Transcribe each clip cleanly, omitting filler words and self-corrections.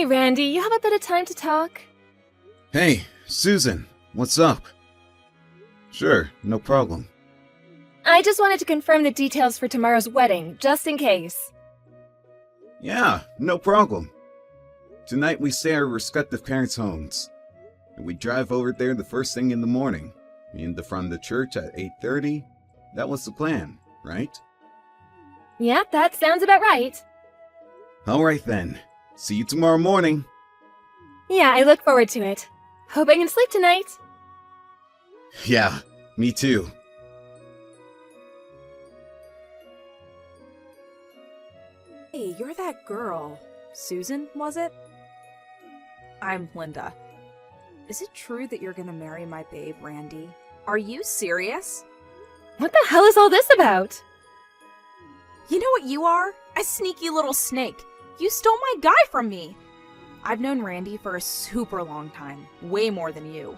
Hey, Randy, you have a bit of time to talk? Hey, Susan, what's up? Sure, no problem. I just wanted to confirm the details for tomorrow's wedding, just in case. Yeah, no problem. Tonight we stay at our respective parents' homes. And we drive over there the first thing in the morning. Me in the front of the church at 8:30. That was the plan, right? Yeah, that sounds about right. Alright then. See you tomorrow morning. Yeah, I look forward to it. Hope I can sleep tonight. Yeah, me too. Hey, you're that girl. Susan, was it? I'm Linda. Is it true that you're gonna marry my babe, Randy? Are you serious? What the hell is all this about? You know what you are? A sneaky little snake. You stole my guy from me. I've known Randy for a super long time, way more than you.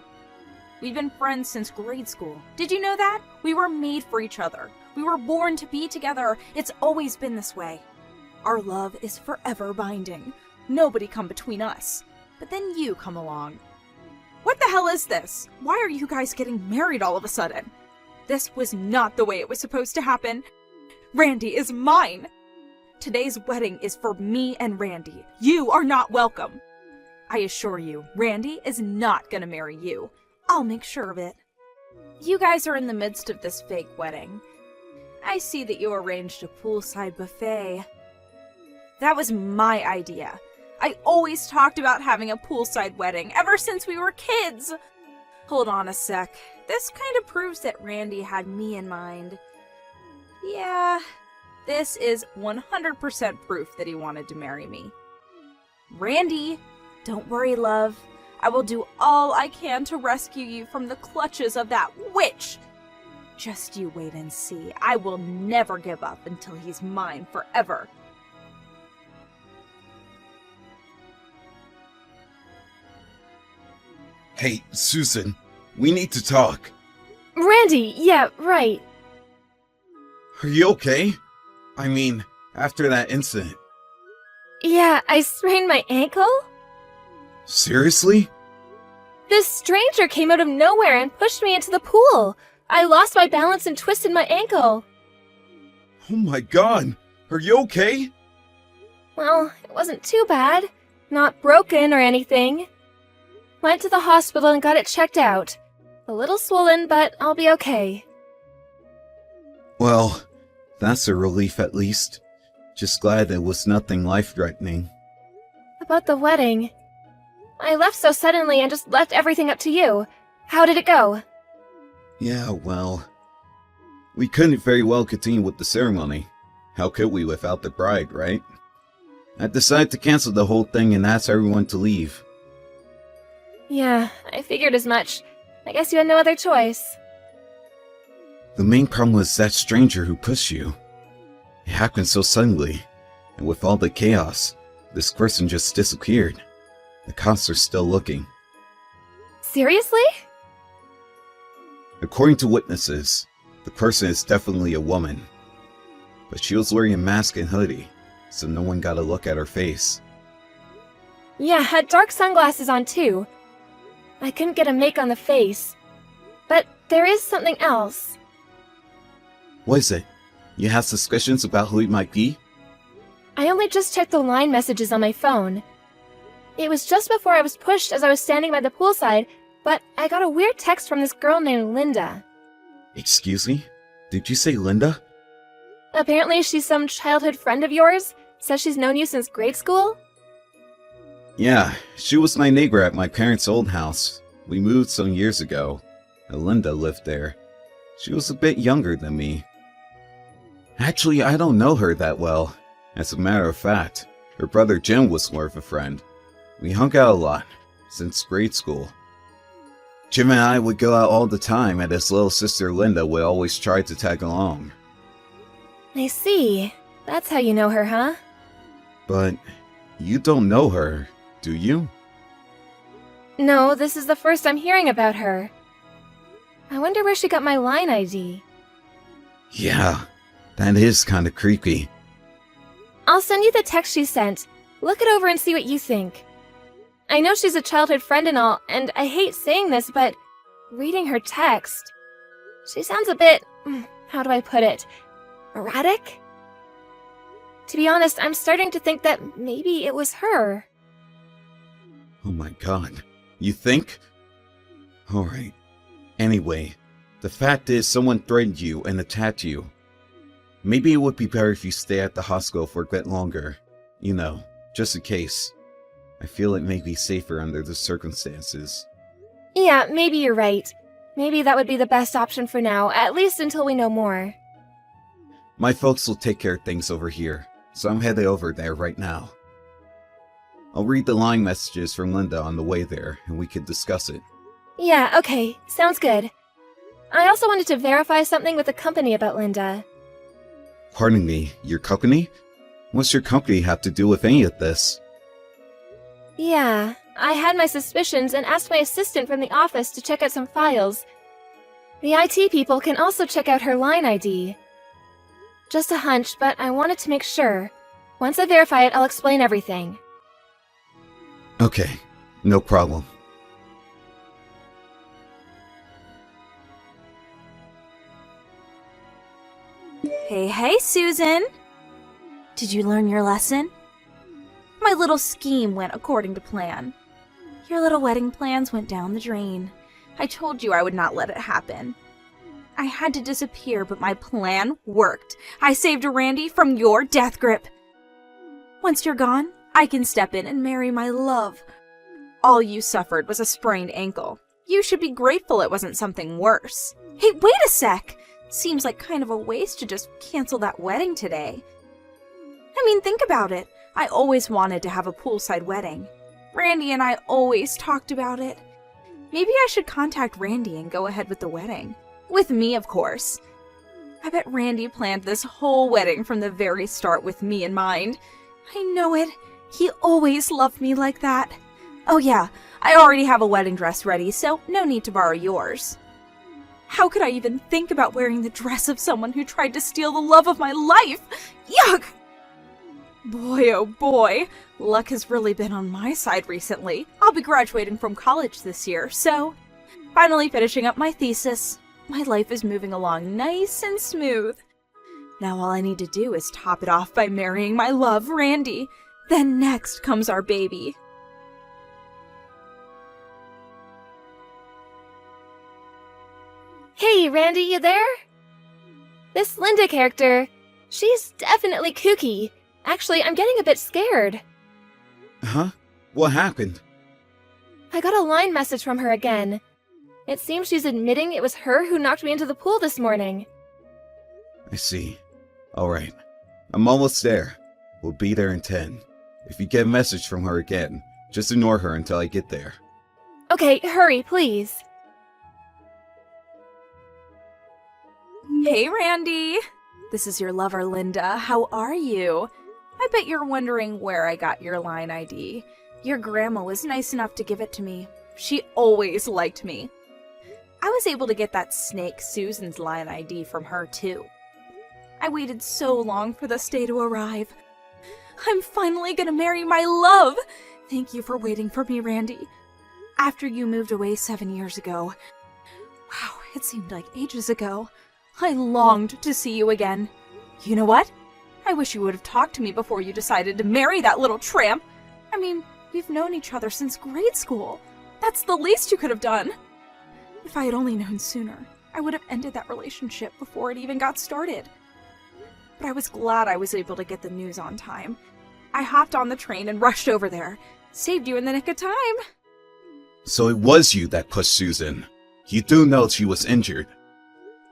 We've been friends since grade school. Did you know that? We were made for each other. We were born to be together. It's always been this way. Our love is forever binding. Nobody come between us. But then you come along. What the hell is this? Why are you guys getting married all of a sudden? This was not the way it was supposed to happen. Randy is mine. Today's wedding is for me and Randy. You are not welcome. I assure you, Randy is not gonna marry you. I'll make sure of it. You guys are in the midst of this fake wedding. I see that you arranged a poolside buffet. That was my idea. I always talked about having a poolside wedding ever since we were kids. Hold on a sec. This kind of proves that Randy had me in mind. Yeah, this is 100% proof that he wanted to marry me. Randy, don't worry, love. I will do all I can to rescue you from the clutches of that witch. Just you wait and see. I will never give up until he's mine forever. Hey, Susan, we need to talk. Randy, yeah, right. Are you okay? I mean, after that incident. Yeah, I sprained my ankle? Seriously? This stranger came out of nowhere and pushed me into the pool. I lost my balance and twisted my ankle. Oh my god, are you okay? Well, it wasn't too bad. Not broken or anything. Went to the hospital and got it checked out. A little swollen, but I'll be okay. Well, that's a relief at least. Just glad it was nothing life-threatening. About the wedding. I left so suddenly and just left everything up to you. How did it go? Yeah, well, we couldn't very well continue with the ceremony. How could we without the bride, right? I decided to cancel the whole thing and ask everyone to leave. Yeah, I figured as much. I guess you had no other choice. The main problem was that stranger who pushed you. It happened so suddenly, and with all the chaos, this person just disappeared. The cops are still looking. Seriously? According to witnesses, the person is definitely a woman. But she was wearing a mask and hoodie, so no one got a look at her face. Yeah, had dark sunglasses on too. I couldn't get a make on the face. But there is something else. What is it? You have suspicions about who it might be? I only just checked the line messages on my phone. It was just before I was pushed as I was standing by the poolside, but I got a weird text from this girl named Linda. Excuse me? Did you say Linda? Apparently she's some childhood friend of yours. Says she's known you since grade school. Yeah, she was my neighbor at my parents' old house. We moved some years ago. Linda lived there. She was a bit younger than me. Actually, I don't know her that well. As a matter of fact, her brother Jim was more of a friend. We hung out a lot, since grade school. Jim and I would go out all the time, and his little sister Linda would always try to tag along. I see. That's how you know her, huh? But you don't know her, do you? No, this is the first I'm hearing about her. I wonder where she got my line ID. Yeah, that is kinda creepy. I'll send you the text she sent. Look it over and see what you think. I know she's a childhood friend and all, and I hate saying this, but reading her text, she sounds a bit, how do I put it, erratic? To be honest, I'm starting to think that maybe it was her. Oh my god. You think? Alright. Anyway, the fact is someone threatened you and attacked you. Maybe it would be better if you stay at the hospital for a bit longer. You know, just in case. I feel it may be safer under the circumstances. Yeah, maybe you're right. Maybe that would be the best option for now, at least until we know more. My folks will take care of things over here, so I'm headed over there right now. I'll read the line messages from Linda on the way there, and we can discuss it. Yeah, okay, sounds good. I also wanted to verify something with the company about Linda. Pardon me, your company? What's your company have to do with any of this? Yeah, I had my suspicions and asked my assistant from the office to check out some files. The IT people can also check out her line ID. Just a hunch, but I wanted to make sure. Once I verify it, I'll explain everything. Okay, no problem. Hey, Susan! Did you learn your lesson? My little scheme went according to plan. Your little wedding plans went down the drain. I told you I would not let it happen. I had to disappear, but my plan worked. I saved Randy from your death grip. Once you're gone, I can step in and marry my love. All you suffered was a sprained ankle. You should be grateful it wasn't something worse. Hey, wait a sec! Seems like kind of a waste to just cancel that wedding today. I mean, think about it. I always wanted to have a poolside wedding. Randy and I always talked about it. Maybe I should contact Randy and go ahead with the wedding. With me, of course. I bet Randy planned this whole wedding from the very start with me in mind. I know it. He always loved me like that. Oh yeah, I already have a wedding dress ready, so no need to borrow yours. How could I even think about wearing the dress of someone who tried to steal the love of my life? Yuck! Boy, oh boy, luck has really been on my side recently. I'll be graduating from college this year, so finally finishing up my thesis. My life is moving along nice and smooth. Now all I need to do is top it off by marrying my love, Randy. Then next comes our baby. Hey, Randy, you there? This Linda character, she's definitely kooky. Actually, I'm getting a bit scared. Huh? What happened? I got a line message from her again. It seems she's admitting it was her who knocked me into the pool this morning. I see. Alright. I'm almost there. We'll be there in 10. If you get a message from her again, just ignore her until I get there. Okay, hurry, please. Hey, Randy! This is your lover, Linda. How are you? I bet you're wondering where I got your line ID. Your grandma was nice enough to give it to me. She always liked me. I was able to get that snake Susan's line ID from her, too. I waited so long for this day to arrive. I'm finally gonna marry my love! Thank you for waiting for me, Randy. After you moved away 7 years ago. Wow, it seemed like ages ago. I longed to see you again. You know what? I wish you would have talked to me before you decided to marry that little tramp. I mean, we've known each other since grade school. That's the least you could have done. If I had only known sooner, I would have ended that relationship before it even got started. But I was glad I was able to get the news on time. I hopped on the train and rushed over there. Saved you in the nick of time. So it was you that pushed Susan. You do know she was injured.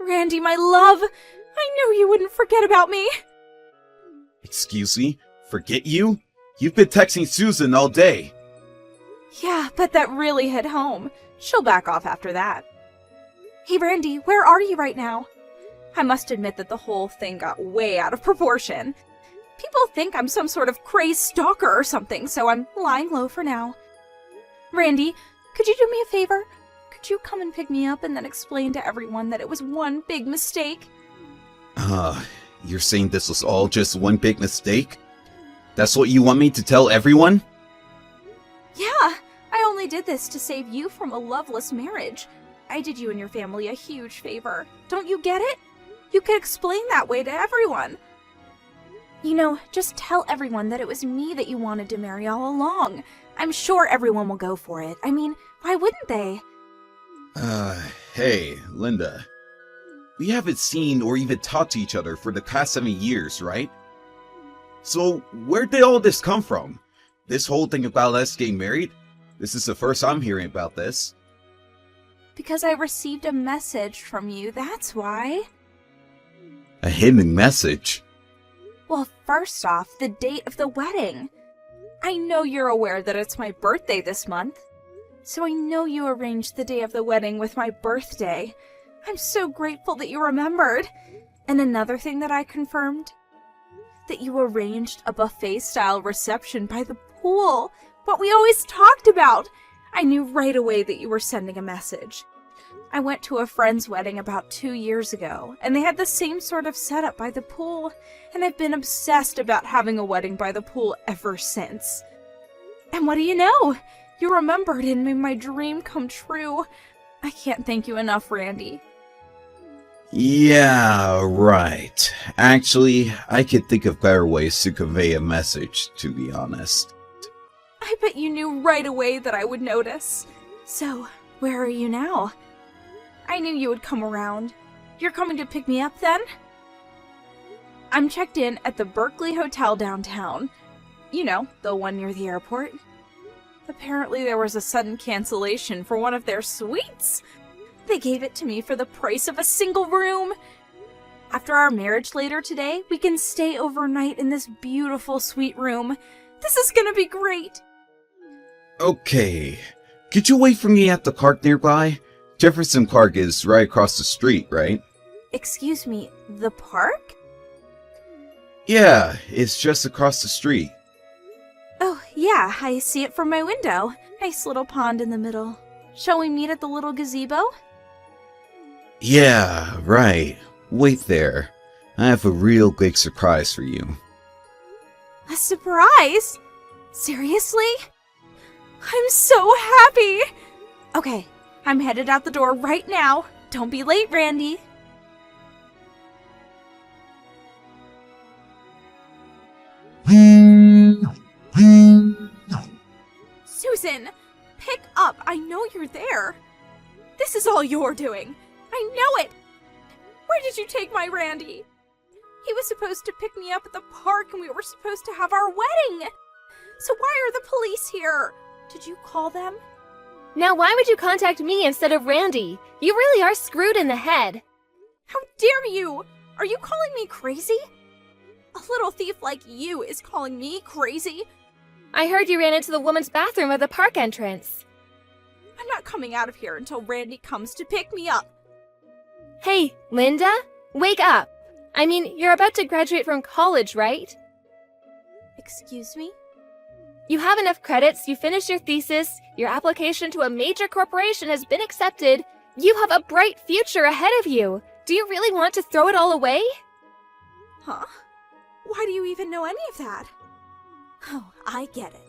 Randy, my love! I knew you wouldn't forget about me! Excuse me? Forget you? You've been texting Susan all day. Yeah, but that really hit home. She'll back off after that. Hey, Randy, where are you right now? I must admit that the whole thing got way out of proportion. People think I'm some sort of crazed stalker or something, so I'm lying low for now. Randy, could you do me a favor? Could you come and pick me up and then explain to everyone that it was one big mistake? You're saying this was all just one big mistake? That's what you want me to tell everyone? Yeah, only did this to save you from a loveless marriage. I did you and your family a huge favor. Don't you get it? You could explain that way to everyone. You know, just tell everyone that it was me that you wanted to marry all along. I'm sure everyone will go for it. I mean, why wouldn't they? Hey, Linda. We haven't seen or even talked to each other for the past 7 years, right? So, where did all this come from? This whole thing about us getting married? This is the first I'm hearing about this. Because I received a message from you, that's why. A hidden message? Well, first off, the date of the wedding. I know you're aware that it's my birthday this month. So I know you arranged the day of the wedding with my birthday. I'm so grateful that you remembered. And another thing that I confirmed? That you arranged a buffet-style reception by the pool. What we always talked about. I knew right away that you were sending a message. I went to a friend's wedding about 2 years ago, and they had the same sort of setup by the pool, and I've been obsessed about having a wedding by the pool ever since. And what do you know? You remembered and made my dream come true. I can't thank you enough, Randy. Yeah, right. Actually, I could think of better ways to convey a message, to be honest. I bet you knew right away that I would notice. So, where are you now? I knew you would come around. You're coming to pick me up then? I'm checked in at the Berkeley Hotel downtown. You know, the one near the airport. Apparently there was a sudden cancellation for one of their suites. They gave it to me for the price of a single room. After our marriage later today, we can stay overnight in this beautiful suite room. This is gonna be great. Okay. Could you wait for me at the park nearby? Jefferson Park is right across the street, right? Excuse me, the park? Yeah, it's just across the street. Oh, yeah, I see it from my window. Nice little pond in the middle. Shall we meet at the little gazebo? Yeah, right. Wait there. I have a real big surprise for you. A surprise? Seriously? I'm so happy! Okay, I'm headed out the door right now. Don't be late, Randy. Susan, pick up. I know you're there. This is all you're doing. I know it. Where did you take my Randy? He was supposed to pick me up at the park and we were supposed to have our wedding. So why are the police here? Did you call them? Now why would you contact me instead of Randy? You really are screwed in the head. How dare you? Are you calling me crazy? A little thief like you is calling me crazy? I heard you ran into the woman's bathroom at the park entrance. I'm not coming out of here until Randy comes to pick me up. Hey, Linda? Wake up! I mean, you're about to graduate from college, right? Excuse me? You have enough credits, you finished your thesis, your application to a major corporation has been accepted. You have a bright future ahead of you. Do you really want to throw it all away? Huh? Why do you even know any of that? Oh, I get it.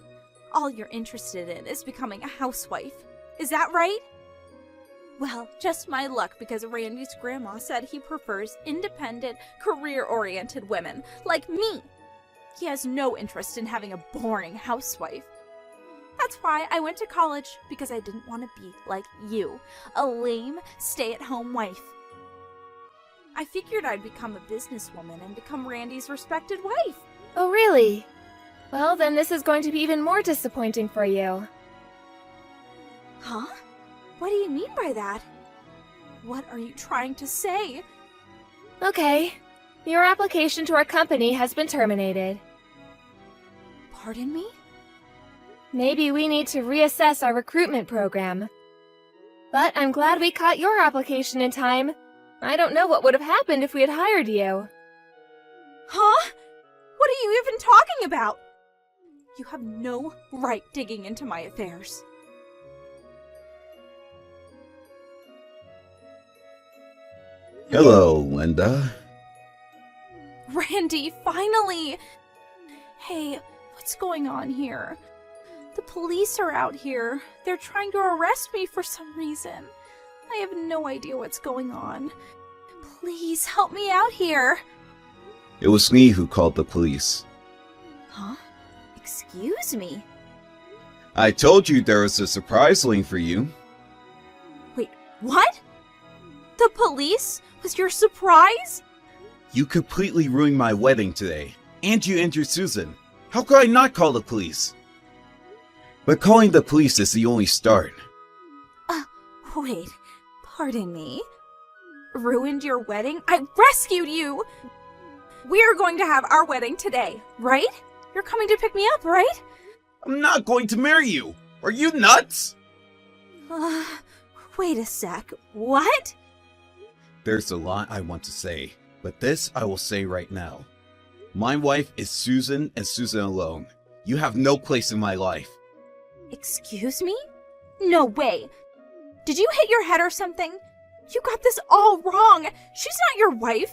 All you're interested in is becoming a housewife. Is that right? Well, just my luck because Randy's grandma said he prefers independent, career-oriented women like me. He has no interest in having a boring housewife. That's why I went to college, because I didn't want to be like you, a lame, stay-at-home wife. I figured I'd become a businesswoman and become Randy's respected wife. Oh, really? Well, then this is going to be even more disappointing for you. Huh? What do you mean by that? What are you trying to say? Okay. Your application to our company has been terminated. Pardon me? Maybe we need to reassess our recruitment program. But I'm glad we caught your application in time. I don't know what would have happened if we had hired you. Huh? What are you even talking about? You have no right digging into my affairs. Hello, Linda. Randy, finally! Hey, what's going on here? The police are out here. They're trying to arrest me for some reason. I have no idea what's going on. Please help me out here. It was me who called the police. Huh? Excuse me? I told you there was a surprise waiting for you. Wait, what? The police was your surprise? You completely ruined my wedding today, and you injured Susan. How could I not call the police? But calling the police is the only start. Wait, pardon me? Ruined your wedding? I rescued you! We are going to have our wedding today, right? You're coming to pick me up, right? I'm not going to marry you! Are you nuts? Wait a sec. What? There's a lot I want to say, but this I will say right now. My wife is Susan and Susan alone. You have no place in my life. Excuse me? No way. Did you hit your head or something? You got this all wrong. She's not your wife.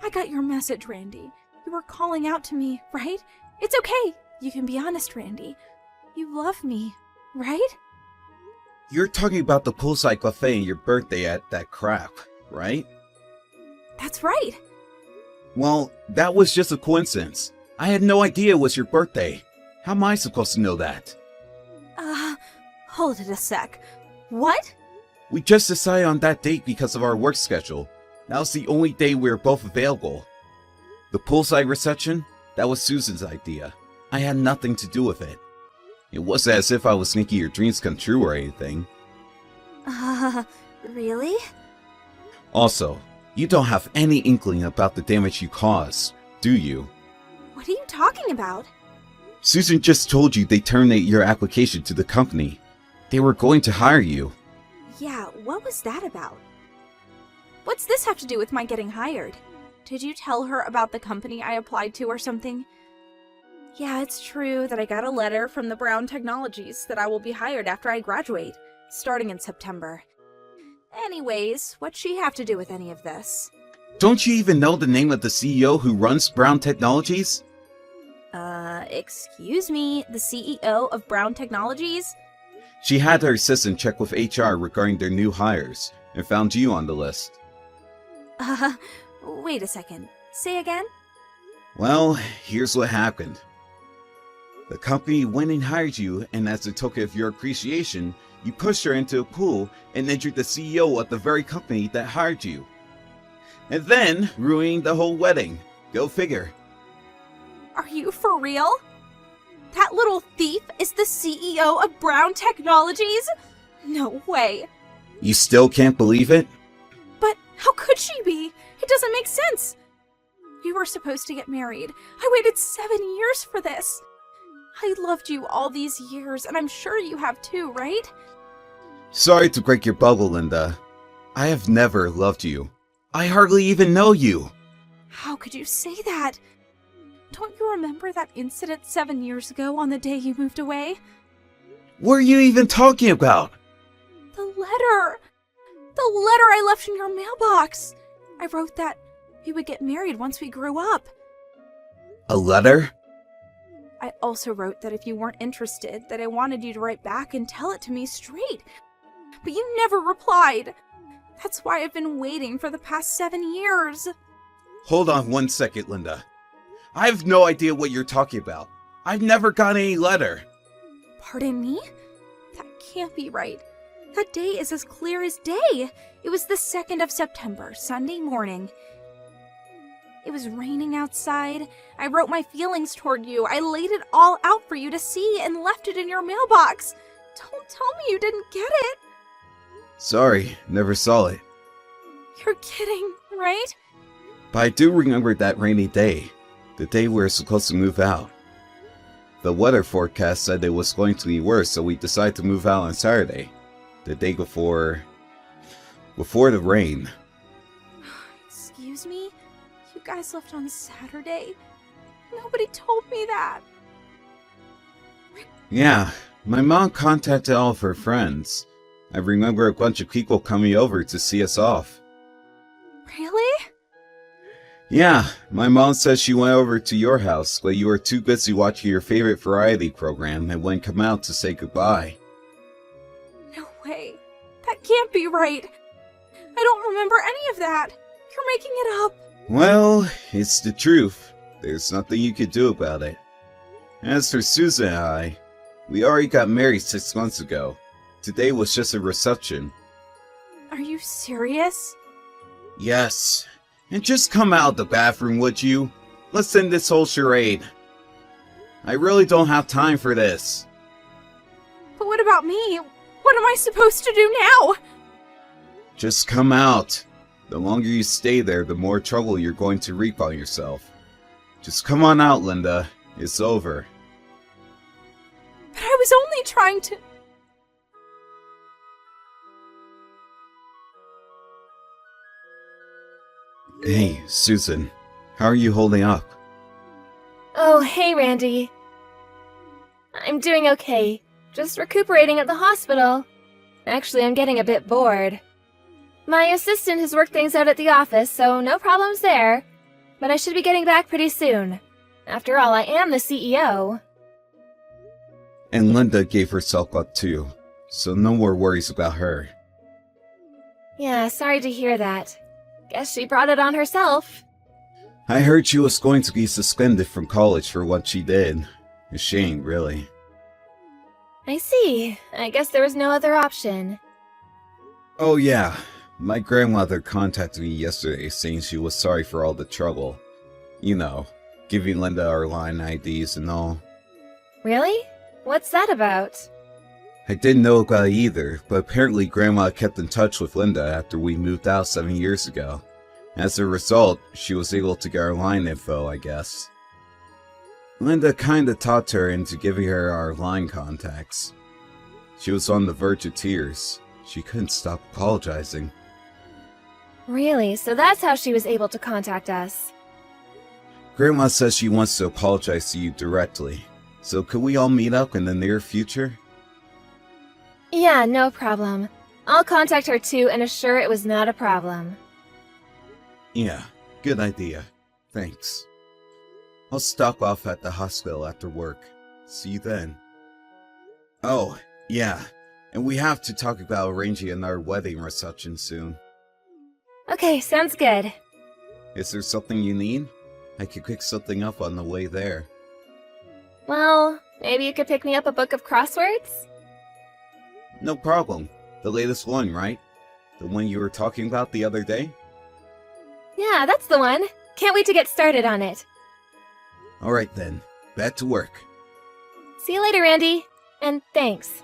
I got your message, Randy. You were calling out to me, right? It's okay. You can be honest, Randy. You love me, right? You're talking about the poolside cafe and your birthday at that crap, right? That's right. Well, that was just a coincidence. I had no idea it was your birthday. How am I supposed to know that? Hold it a sec. What? We just decided on that date because of our work schedule. Now's the only day we're both available. The poolside reception? That was Susan's idea. I had nothing to do with it. It wasn't as if I was making your dreams come true or anything. Really? Also, you don't have any inkling about the damage you caused, do you? What are you talking about? Susan just told you they terminated your application to the company. They were going to hire you. Yeah, what was that about? What's this have to do with my getting hired? Did you tell her about the company I applied to or something? Yeah, it's true that I got a letter from the Brown Technologies that I will be hired after I graduate, starting in September. Anyways, what's she have to do with any of this? Don't you even know the name of the CEO who runs Brown Technologies? Excuse me, the CEO of Brown Technologies? She had her assistant check with HR regarding their new hires, and found you on the list. Wait a second. Say again? Well, here's what happened. The company went and hired you, and as a token of your appreciation, you pushed her into a pool and injured the CEO of the very company that hired you. And then ruining the whole wedding. Go figure. Are you for real? That little thief is the CEO of Brown Technologies? No way. You still can't believe it? But how could she be? It doesn't make sense. We were supposed to get married. I waited 7 years for this. I loved you all these years, and I'm sure you have too, right? Sorry to break your bubble, Linda. I have never loved you. I hardly even know you. How could you say that? Don't you remember that incident 7 years ago on the day you moved away? What are you even talking about? The letter! The letter I left in your mailbox! I wrote that we would get married once we grew up. A letter? I also wrote that if you weren't interested, that I wanted you to write back and tell it to me straight. But you never replied. That's why I've been waiting for the past 7 years. Hold on 1 second, Linda. I have no idea what you're talking about. I've never got any letter. Pardon me? That can't be right. That day is as clear as day. It was the 2nd of September, Sunday morning. It was raining outside. I wrote my feelings toward you. I laid it all out for you to see and left it in your mailbox. Don't tell me you didn't get it. Sorry, never saw it. You're kidding, right? But I do remember that rainy day. The day we were supposed to move out. The weather forecast said it was going to be worse, so we decided to move out on Saturday. The day before the rain. Excuse me? You guys left on Saturday? Nobody told me that. Yeah, my mom contacted all of her friends. I remember a bunch of people coming over to see us off. Really? Yeah, my mom says she went over to your house, but you were too busy watching your favorite variety program and wouldn't come out to say goodbye. No way. That can't be right. I don't remember any of that. You're making it up. Well, it's the truth. There's nothing you could do about it. As for Susan and I, we already got married 6 months ago. Today was just a reception. Are you serious? Yes. And just come out of the bathroom, would you? Let's end this whole charade. I really don't have time for this. But what about me? What am I supposed to do now? Just come out. The longer you stay there, the more trouble you're going to reap on yourself. Just come on out, Linda. It's over. But I was only trying to... Hey, Susan. How are you holding up? Oh, hey, Randy. I'm doing okay. Just recuperating at the hospital. Actually, I'm getting a bit bored. My assistant has worked things out at the office, so no problems there. But I should be getting back pretty soon. After all, I am the CEO. And Linda gave herself up too, so no more worries about her. Yeah, sorry to hear that. Guess she brought it on herself. I heard she was going to be suspended from college for what she did. A shame, really. I see. I guess there was no other option. Oh yeah, my grandmother contacted me yesterday saying she was sorry for all the trouble. You know, giving Linda our line IDs and all. Really? What's that about? I didn't know about it either, but apparently Grandma kept in touch with Linda after we moved out 7 years ago. As a result, she was able to get our line info, I guess. Linda kinda talked her into giving her our line contacts. She was on the verge of tears. She couldn't stop apologizing. Really? So that's how she was able to contact us. Grandma says she wants to apologize to you directly. So could we all meet up in the near future? Yeah, no problem. I'll contact her too and assure it was not a problem. Yeah, good idea. Thanks. I'll stop off at the hospital after work. See you then. Oh, yeah. And we have to talk about arranging another wedding reception soon. Okay, sounds good. Is there something you need? I could pick something up on the way there. Well, maybe you could pick me up a book of crosswords? No problem. The latest one, right? The one you were talking about the other day? Yeah, that's the one. Can't wait to get started on it. Alright then. Back to work. See you later, Randy. And thanks.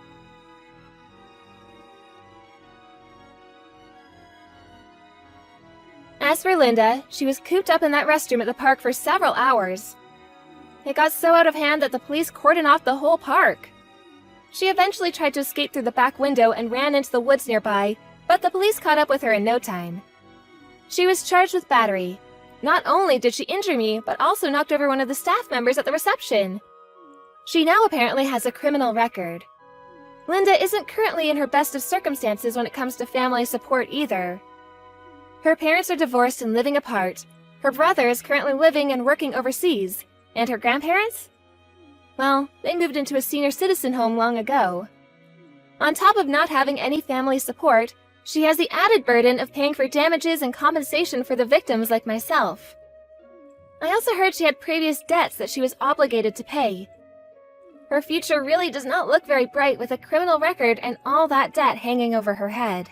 As for Linda, she was cooped up in that restroom at the park for several hours. It got so out of hand that the police cordoned off the whole park. She eventually tried to escape through the back window and ran into the woods nearby, but the police caught up with her in no time. She was charged with battery. Not only did she injure me, but also knocked over one of the staff members at the reception. She now apparently has a criminal record. Linda isn't currently in her best of circumstances when it comes to family support either. Her parents are divorced and living apart. Her brother is currently living and working overseas. And her grandparents? Well, they moved into a senior citizen home long ago. On top of not having any family support, she has the added burden of paying for damages and compensation for the victims like myself. I also heard she had previous debts that she was obligated to pay. Her future really does not look very bright with a criminal record and all that debt hanging over her head.